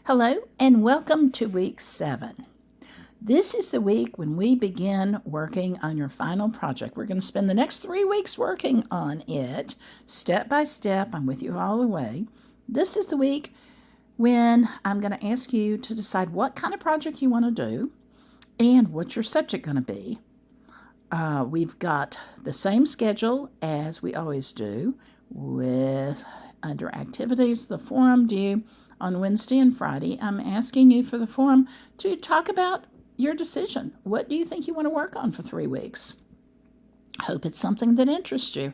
Hello, and welcome to week 7. This is the week when we begin working on your final project. We're going to spend the next 3 weeks working on it, step by step. I'm with you all the way. This is the week when I'm going to ask you to decide what kind of project you want to do and what's your subject going to be. We've got the same schedule as we always do, with under activities, the forum due on Wednesday and Friday. I'm asking you for the forum to talk about your decision. What do you think you want to work on for 3 weeks? Hope it's something that interests you.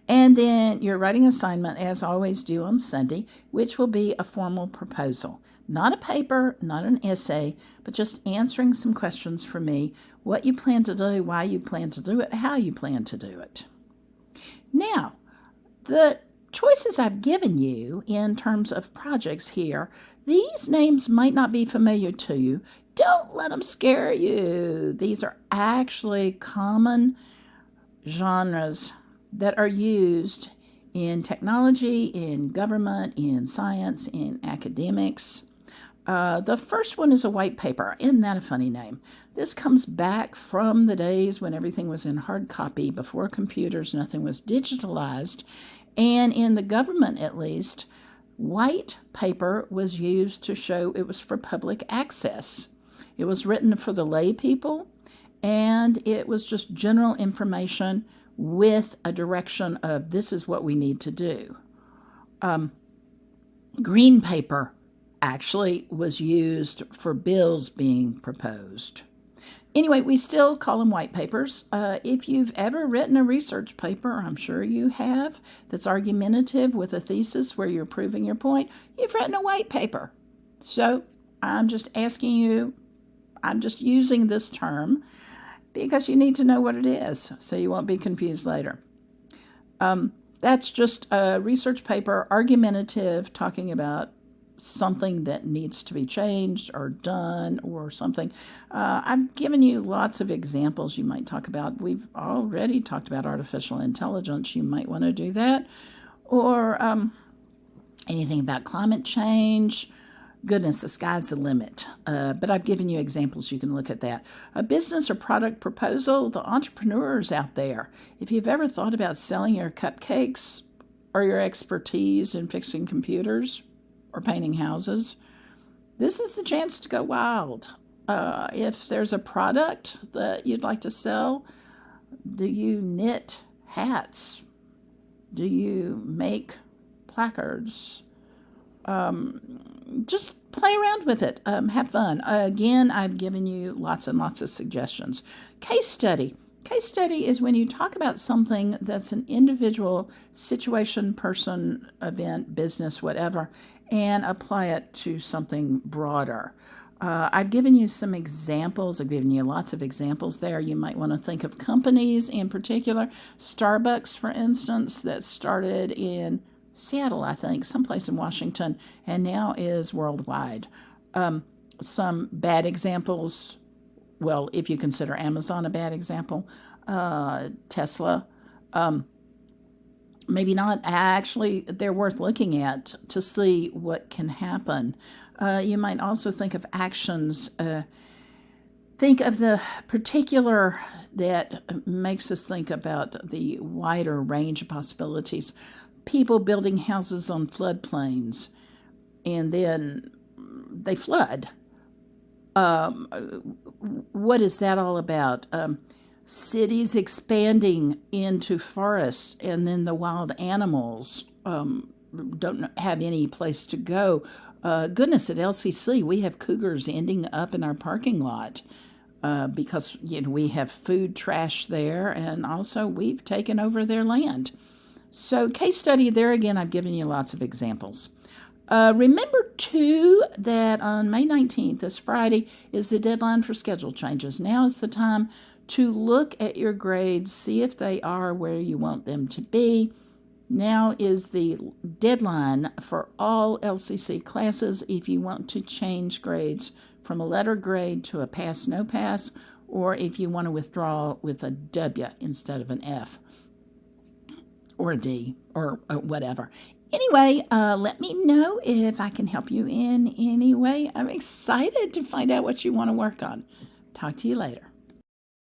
And then your writing assignment, as always, due on Sunday, which will be a formal proposal. Not a paper, not an essay, but just answering some questions for me. What you plan to do, why you plan to do it, how you plan to do it. Now, the choices I've given you in terms of projects here, these names might not be familiar to you. Don't let them scare you. These are actually common genres that are used in technology, in government, in science, in academics. The first one is a white paper. Isn't that a funny name? This comes back from the days when everything was in hard copy, before computers, nothing was digitalized. And in the government, at least, white paper was used to show it was for public access. It was written for the lay people, and it was just general information with a direction of this is what we need to do. Green paper actually was used for bills being proposed. Anyway, we still call them white papers. If you've ever written a research paper, I'm sure you have, that's argumentative with a thesis where you're proving your point, you've written a white paper. So I'm just asking you, I'm just using this term because you need to know what it is so you won't be confused later. That's just a research paper, argumentative, talking about something that needs to be changed or done or something. I've given you lots of examples you might talk about. We've already talked about artificial intelligence. You might want to do that. Or anything about climate change. Goodness, the sky's the limit. But I've given you examples. You can look at that. A business or product proposal, the entrepreneurs out there. If you've ever thought about selling your cupcakes or your expertise in fixing computers or painting houses, this is the chance to go wild. If there's a product that you'd like to sell, do you knit hats? Do you make placards? Just play around with it. Have fun. Again, I've given you lots and lots of suggestions. Case study. Case study is when you talk about something that's an individual situation, person, event, business, whatever, and apply it to something broader. I've given you some examples. I've given you lots of examples there. You might want to think of companies in particular. Starbucks, for instance, that started in Seattle, I think, someplace in Washington, and now is worldwide. Some bad examples, well, if you consider Amazon a bad example, Tesla, maybe not. Actually, they're worth looking at to see what can happen. You might also think of actions. Think of the particular that makes us think about the wider range of possibilities. People building houses on floodplains, and then they flood. What is that all about? Cities expanding into forests, and then the wild animals don't have any place to go. Goodness, at LCC, we have cougars ending up in our parking lot because we have food trash there, and also we've taken over their land. So case study, there again, I've given you lots of examples. Remember, too, that on May 19th, this Friday, is the deadline for schedule changes. Now is the time to look at your grades, see if they are where you want them to be. Now is the deadline for all LCC classes if you want to change grades from a letter grade to a pass, no pass, or if you want to withdraw with a W instead of an F. Or a D, or whatever. Anyway, let me know if I can help you in any way. I'm excited to find out what you want to work on. Talk to you later.